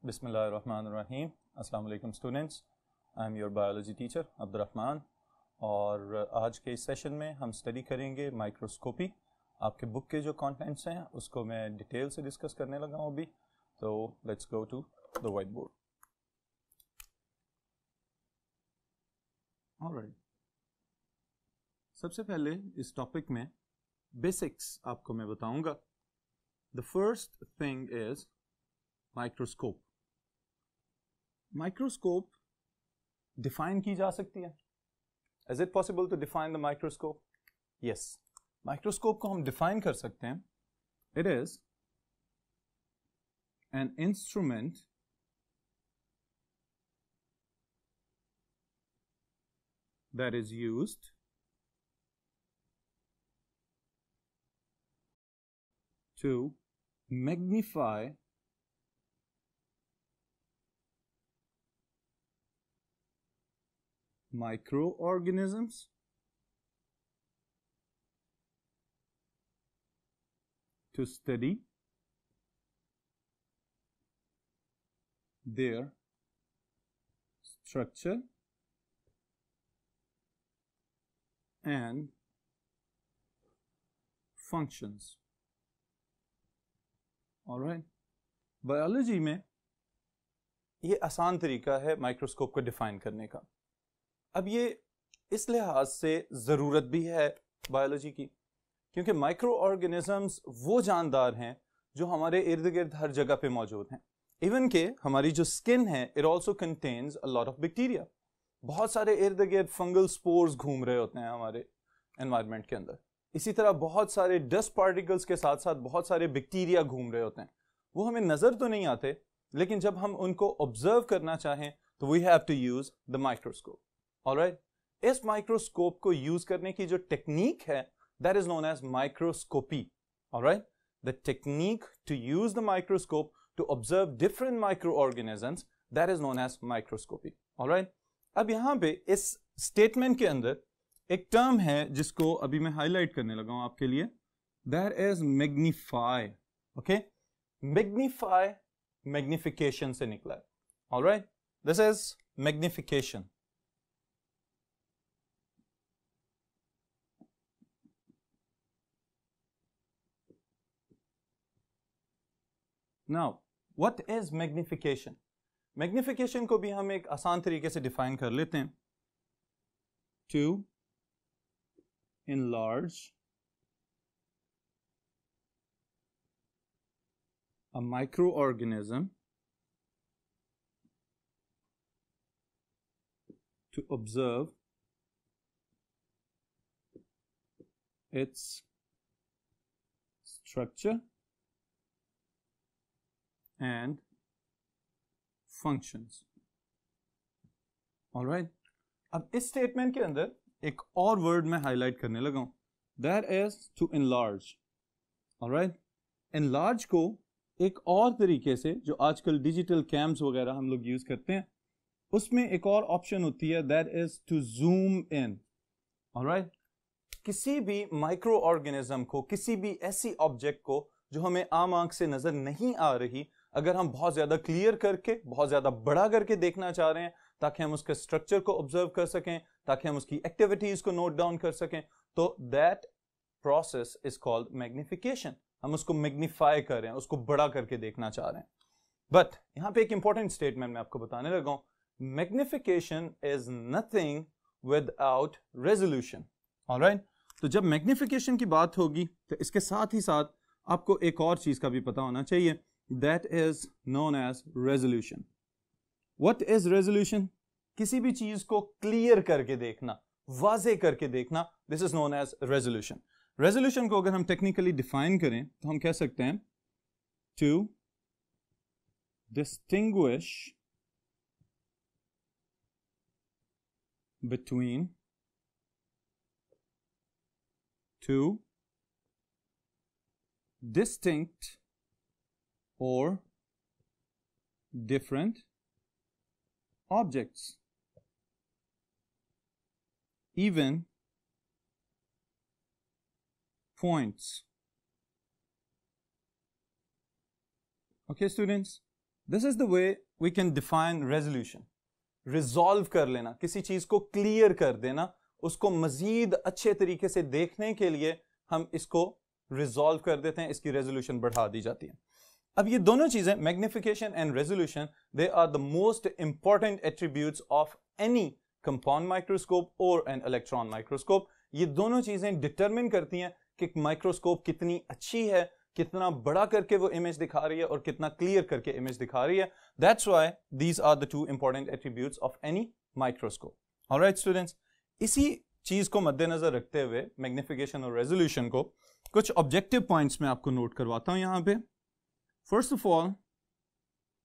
बिस्मिल्लाहिर्रहमानिर्रहीम। अस्सलाम वालेकुम students, I am your biology teacher Abdurrahman. और आज के इस सेशन में हम स्टडी करेंगे माइक्रोस्कोपी। आपके बुक के जो कंटेंट्स हैं उसको मैं डिटेल से डिस्कस करने लगा हूँ अभी। तो let's go to the white board. Alright, सबसे पहले इस टॉपिक में बेसिक्स आपको मैं बताऊंगा। The first thing is microscope. Microscope define की जा सकती है। Is it possible to define the microscope? Yes, microscope को हम डिफाइन कर सकते हैं। It is an instrument that is used to magnify microorganisms to study their structure and functions. All right. Biology में ये आसान तरीका है माइक्रोस्कोप को डिफाइन करने का। अब ये इस लिहाज से ज़रूरत भी है बायोलॉजी की, क्योंकि माइक्रो ऑर्गेनिजम्स वो जानदार हैं जो हमारे इर्द गिर्द हर जगह पे मौजूद हैं। इवन के हमारी जो स्किन है it also contains a lot of bacteria. बहुत सारे इर्द गिर्द फंगल स्पोर्स घूम रहे होते हैं हमारे एनवायरनमेंट के अंदर। इसी तरह बहुत सारे डस्ट पार्टिकल्स के साथ साथ बहुत सारे बैक्टीरिया घूम रहे होते हैं। वो हमें नज़र तो नहीं आते, लेकिन जब हम उनको ऑब्जर्व करना चाहें तो we have to use the microscope. Alright, इस माइक्रोस्कोप को यूज करने की जो टेक्निक है that is known as microscopy. Alright, the technique to use the microscope to observe different micro organisms that is known as microscopy. Alright, अब यहां पे इस स्टेटमेंट के अंदर एक टर्म है जिसको अभी मैं हाईलाइट करने लगा हूं आपके लिए। That is magnify. Okay, magnify magnification से निकला है। Alright, this is magnification. Now what is magnification? Magnification को भी हम एक आसान तरीके से डिफाइन कर लेते हैं। To enlarge a microorganism to observe its structure and functions. All right. अब इस स्टेटमेंट के अंदर एक और वर्ड मैं हाईलाइट करने लगा हूं। That is to enlarge. Alright, enlarge को एक और तरीके से जो आजकल डिजिटल कैम्स वगैरह हम लोग यूज करते हैं उसमें एक और ऑप्शन होती है, that is to zoom in. Alright, किसी भी माइक्रो ऑर्गेनिज्म को, किसी भी ऐसी ऑब्जेक्ट को जो हमें आम आंख से नजर नहीं आ रही, अगर हम बहुत ज्यादा क्लियर करके, बहुत ज्यादा बड़ा करके देखना चाह रहे हैं ताकि हम उसके स्ट्रक्चर को ऑब्जर्व कर सकें, ताकि हम उसकी एक्टिविटीज को नोट डाउन कर सकें, तो that process is called magnification. हम उसको मैग्नीफाई कर रहे हैं, उसको बड़ा करके देखना चाह रहे हैं। बट यहां पे एक इंपॉर्टेंट स्टेटमेंट मैं आपको बताने लगा हूं। Magnification is nothing without resolution. Alright, तो जब मैग्निफिकेशन की बात होगी तो इसके साथ ही साथ आपको एक और चीज का भी पता होना चाहिए, that is known as resolution. What is resolution? किसी भी चीज को क्लियर करके देखना, वाजे करके देखना, this is known as resolution. Resolution को अगर हम टेक्निकली डिफाइन करें तो हम कह सकते हैं to distinguish between two distinct or different objects, even points. Okay students, this is the way we can define resolution. Resolve कर लेना, किसी चीज को क्लियर कर देना, उसको मजीद अच्छे तरीके से देखने के लिए हम इसको रिजॉल्व कर देते हैं, इसकी रेजोल्यूशन बढ़ा दी जाती है. अब ये दोनों चीजें, magnification and resolution, they are the most important attributes of any compound microscope और एन इलेक्ट्रॉन माइक्रोस्कोप. ये दोनों चीजें डिटरमिन करती हैं कि माइक्रोस्कोप कितनी अच्छी है, कितना बड़ा करके वो इमेज दिखा रही है और कितना क्लियर करके इमेज दिखा रही है. That's why these are the two important attributes of any microscope. Alright students, इसी चीज को मद्देनजर रखते हुए मैग्निफिकेशन और रेजोल्यूशन को कुछ ऑब्जेक्टिव पॉइंट्स में आपको नोट करवाता हूं यहां पे. First of all,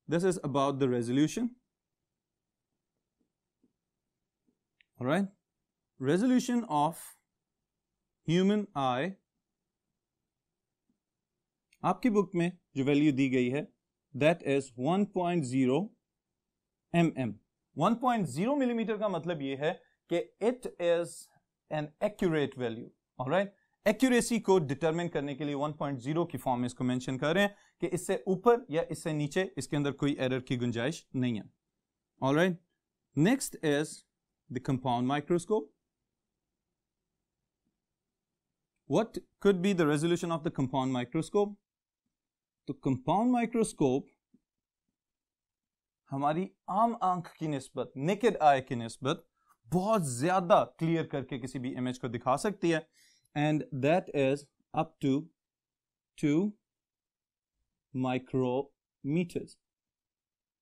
this is about the resolution. Alright, resolution of human आई, आपकी बुक में जो वैल्यू दी गई है दैट इज 1.0 mm. 1.0 मिलीमीटर का मतलब ये है कि it is an accurate value. Alright, accuracy को डिटरमिन करने के लिए 1.0 की फॉर्म में इसको मेंशन कर रहे हैं कि इससे ऊपर या इससे नीचे इसके अंदर कोई एरर की गुंजाइश नहीं है. Alright, next is the compound microscope. What could be the resolution of the compound microscope? तो कंपाउंड माइक्रोस्कोप हमारी आम आंख की निस्बत, नेकेड आई की निस्बत बहुत ज्यादा क्लियर करके किसी भी इमेज को दिखा सकती है, and that is up to 2 micrometers.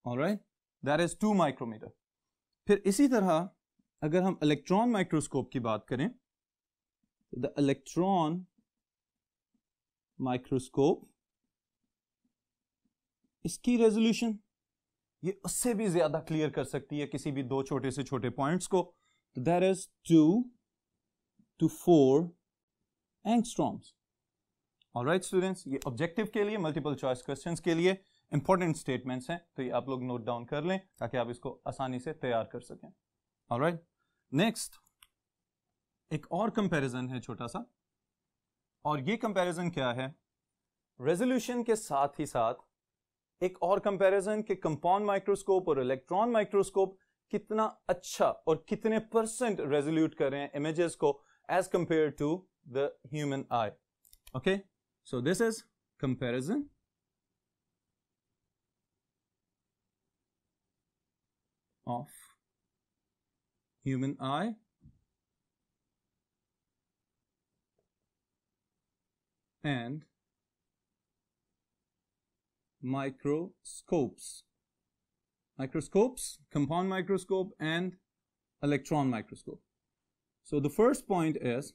Alright, that is 2 micrometer. फिर इसी तरह अगर हम इलेक्ट्रॉन माइक्रोस्कोप की बात करें, द इलेक्ट्रॉन माइक्रोस्कोप, इसकी रेजोल्यूशन ये उससे भी ज्यादा क्लियर कर सकती है किसी भी दो छोटे से छोटे पॉइंट्स को. तो that is 2 to 4 angstroms. Alright students, ये ऑब्जेक्टिव के लिए, मल्टीपल चॉइस क्वेश्चंस के लिए इंपॉर्टेंट स्टेटमेंट्स हैं, तो ये आप लोग नोट डाउन कर लें ताकि आप इसको आसानी से तैयार कर सकें. ऑलराइट, नेक्स्ट एक और कंपैरिजन है छोटा सा, और ये कंपैरिजन क्या है, रेजोल्यूशन के साथ ही साथ एक और कंपैरिजन कि कंपाउंड माइक्रोस्कोप और इलेक्ट्रॉन माइक्रोस्कोप कितना अच्छा और कितने परसेंट रेजोल्यूट कर रहे हैं इमेजेस को as compare to the human eye. Okay, so this is comparison of human eye and microscopes, compound microscope and electron microscope. So the first point is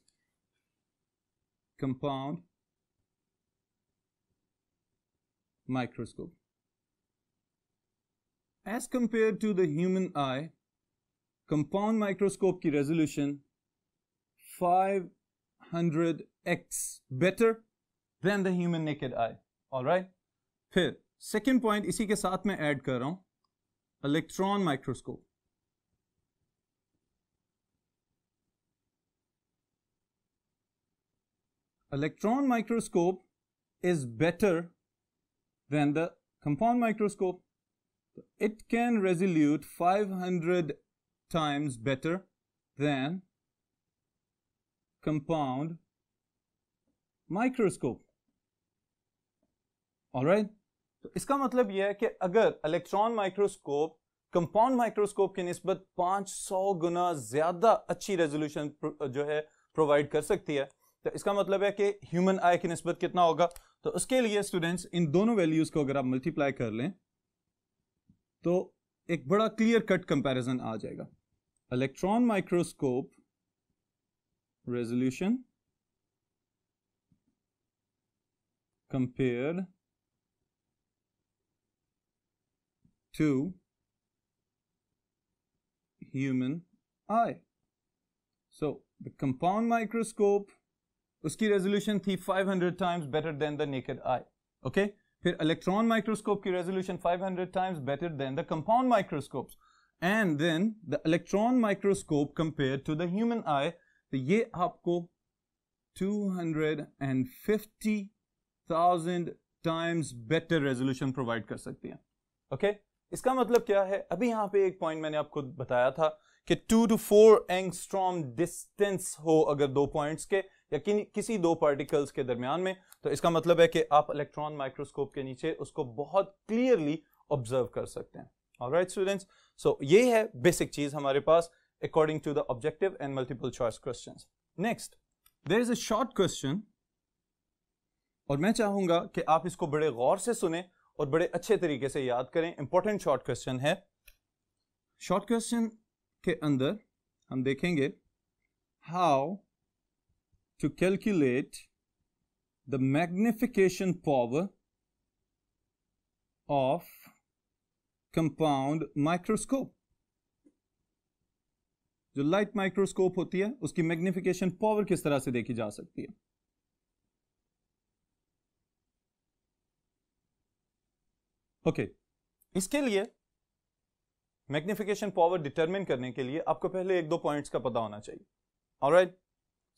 compound microscope. As compared to the human eye, compound microscope की resolution 500x better than the human naked eye. All right. फिर second point इसी के साथ में add कर रहा हूं, electron microscope. Electron microscope is better than the compound microscope. It can resolute 500 times better than compound microscope. Alright? तो इसका मतलब यह है कि अगर इलेक्ट्रॉन माइक्रोस्कोप कंपाउंड माइक्रोस्कोप की निस्बत 500 गुना ज्यादा अच्छी रेजोल्यूशन जो है प्रोवाइड कर सकती है, तो इसका मतलब है कि ह्यूमन आई की निस्बत कितना होगा. तो उसके लिए स्टूडेंट्स इन दोनों वैल्यूज को अगर आप मल्टीप्लाई कर लें तो एक बड़ा क्लियर कट कंपैरिजन आ जाएगा. Electron microscope resolution compared to human eye. So the compound microscope, उसकी resolution थी 500 times better than the naked eye. Okay? फिर electron microscope की resolution 500 times better than the compound microscopes. And then the electron microscope compared to the human eye, तो ये आपको 250,000 times better resolution provide कर सकती है. Okay इसका मतलब क्या है, अभी यहां पे एक पॉइंट मैंने आपको बताया था कि 2 to 4 एंगस्ट्रॉम डिस्टेंस हो अगर दो पॉइंट्स के या किसी दो पार्टिकल्स के दरमियान में, तो इसका मतलब है कि आप इलेक्ट्रॉन माइक्रोस्कोप के नीचे उसको बहुत क्लियरली ऑब्जर्व कर सकते हैं। ऑलराइट स्टूडेंट्स, सो ये है बेसिक चीज हमारे पास according to the objective and multiple choice questions. Next there is a short question और मैं चाहूंगा कि आप इसको बड़े गौर से सुने और बड़े अच्छे तरीके से याद करें। इंपॉर्टेंट शॉर्ट क्वेश्चन है। शॉर्ट क्वेश्चन के अंदर हम देखेंगे how to calculate the magnification power of compound microscope. जो लाइट माइक्रोस्कोप होती है उसकी मैग्निफिकेशन पावर किस तरह से देखी जा सकती है। ओके इसके लिए मैग्निफिकेशन पावर डिटरमिन करने के लिए आपको पहले एक दो पॉइंट्स का पता होना चाहिए। ऑलराइट,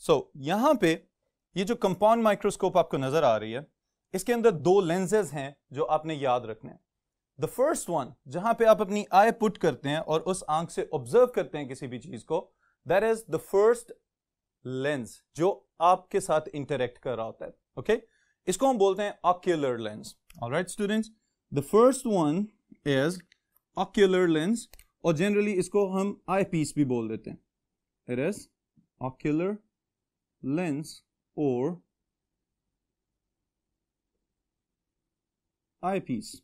सो यहां पे ये जो कंपाउंड माइक्रोस्कोप आपको नजर आ रही है इसके अंदर दो लेंसेज हैं जो आपने याद रखने हैं। द फर्स्ट वन जहां पे आप अपनी आई पुट करते हैं और उस आंख से ऑब्जर्व करते हैं किसी भी चीज को, that is the first lens जो आपके साथ इंटरेक्ट कर रहा होता है। ओके इसको हम बोलते हैं ocular lens. Alright students, the first one is ocular lens और जनरली इसको हम आई पीस भी बोल देते हैं। इट इज ऑक्यूलर लेंस और आई पीस।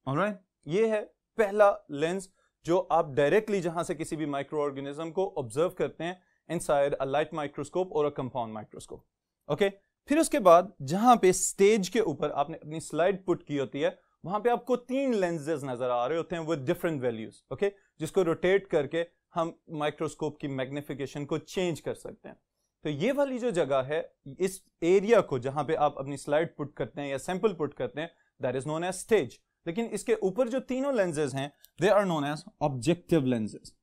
ऑलराइट, ये है पहला लेंस जो आप डायरेक्टली जहां से किसी भी माइक्रो ऑर्गेनिज्म को ऑब्जर्व करते हैं इनसाइड अ लाइट माइक्रोस्कोप और अ कंपाउंड माइक्रोस्कोप। ओके फिर उसके बाद जहां पे स्टेज के ऊपर आपने अपनी स्लाइड पुट की होती है वहां पे आपको तीन लेंसेज नजर आ रहे होते हैं विद डिफरेंट वैल्यूज। ओके जिसको रोटेट करके हम माइक्रोस्कोप की मैग्निफिकेशन को चेंज कर सकते हैं। तो ये वाली जो जगह है इस एरिया को जहां पे आप अपनी स्लाइड पुट करते हैं या सैंपल पुट करते हैं that is known as stage. लेकिन इसके ऊपर जो तीनों लेंसेज हैं they are known as objective lenses.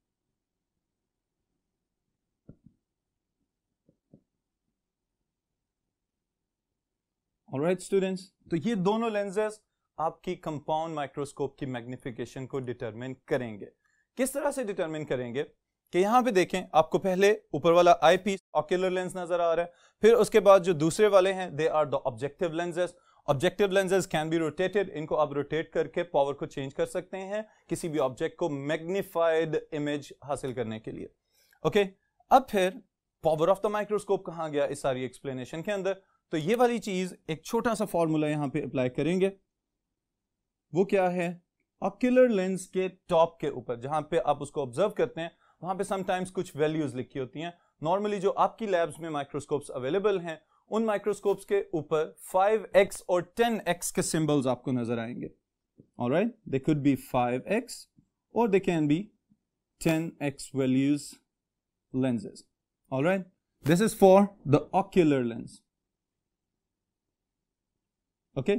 Alright students, तो ये दोनों लेंसेज आपकी कंपाउंड माइक्रोस्कोप की मैग्निफिकेशन को डिटरमिन करेंगे। किस तरह से डिटरमिन करेंगे कि यहां पे देखें आपको पहले ऊपर वाला आई पीस ऑक्यूलर लेंस नजर आ रहा है, फिर उसके बाद जो दूसरे वाले हैं they are the objective lenses. Objective lenses can be rotated, इनको आप रोटेट करके पावर को चेंज कर सकते हैं किसी भी ऑब्जेक्ट को मैग्निफाइड इमेज हासिल करने के लिए। ओके अब फिर पावर ऑफ द माइक्रोस्कोप कहां गया इस सारी एक्सप्लेनेशन के अंदर, तो ये वाली चीज एक छोटा सा फॉर्मूला यहां पे अप्लाई करेंगे। वो क्या है, ऑक्यूलर लेंस के टॉप के ऊपर जहां पे आप उसको ऑब्जर्व करते हैं वहां पे समटाइम्स कुछ वैल्यूज लिखी होती हैं। नॉर्मली जो आपकी लैब्स में माइक्रोस्कोप्स अवेलेबल हैं उन माइक्रोस्कोप्स के ऊपर 5x और 10x के सिंबल्स आपको नजर आएंगे। Alright, they could be 5x और they can be 10x values lenses. Alright, this is for the ocular lens. Okay,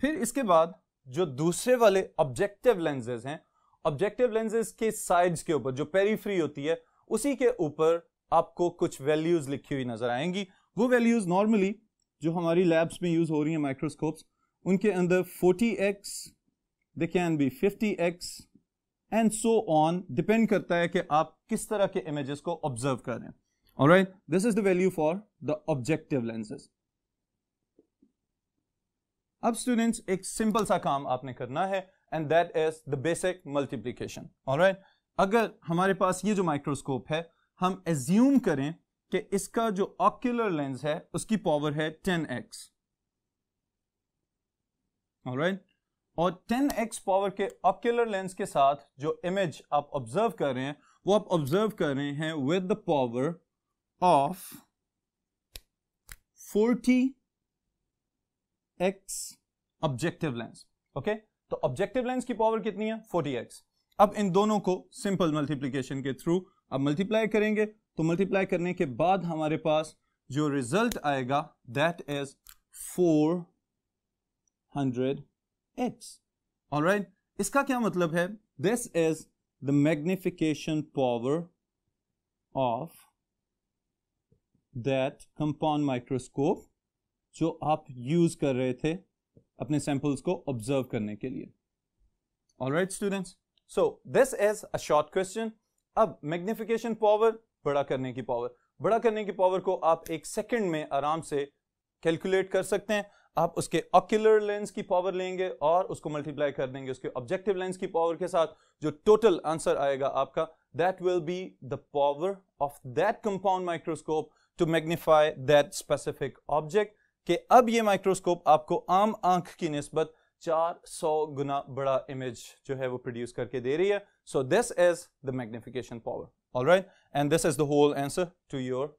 फिर इसके बाद जो दूसरे वाले ऑब्जेक्टिव लेंसेज हैं, ऑब्जेक्टिव लेंसेज के साइड्स के ऊपर जो पेरीफ्री होती है उसी के ऊपर आपको कुछ वैल्यूज लिखी हुई नजर आएंगी। वो वैल्यूज नॉर्मली जो हमारी लैब्स में यूज हो रही हैं माइक्रोस्कोप्स उनके अंदर 40x, they can be 50x and so on, depend करता है कि आप किस तरह के इमेजेस को ऑब्जर्व कर रहे हैं। Alright, this is the value for the objective lenses. अब स्टूडेंट्स एक सिंपल सा काम आपने करना है and that is the basic multiplication. Alright, अगर हमारे पास ये जो माइक्रोस्कोप है हम एज्यूम करें कि इसका जो ऑक्यूलर लेंस है उसकी पावर है 10x। ऑलराइट, और 10x पावर के ऑक्यूलर लेंस के साथ जो इमेज आप ऑब्जर्व कर रहे हैं वो आप ऑब्जर्व कर रहे हैं with the power of 40x objective lens. Okay, तो ऑब्जेक्टिव लेंस की पावर कितनी है 40x। अब इन दोनों को सिंपल मल्टीप्लिकेशन के थ्रू अब मल्टीप्लाई करेंगे, तो मल्टीप्लाई करने के बाद हमारे पास जो रिजल्ट आएगा दैट इज 400x। ऑलराइट, इसका क्या मतलब है, this is the magnification power of that compound microscope जो आप यूज कर रहे थे अपने सैंपल्स को ऑब्जर्व करने के लिए। Alright students, so this is a short question. अब मैग्निफिकेशन पावर, बड़ा करने की पावर, बड़ा करने की पावर को आप एक सेकंड में आराम से कैलकुलेट कर सकते हैं. आप उसके ऑक्यूलर लेंस की पावर लेंगे और उसको मल्टीप्लाई कर देंगे उसके ऑब्जेक्टिव लेंस की पावर के साथ. जो टोटल आंसर आएगा आपका, that will be the power of that compound microscope to magnify that specific object. कि अब ये माइक्रोस्कोप आपको आम आंख की निस्बत 400 गुना बड़ा इमेज जो है वो प्रोड्यूस करके दे रही है. So this is the magnification power. Alright, and this is the whole answer to your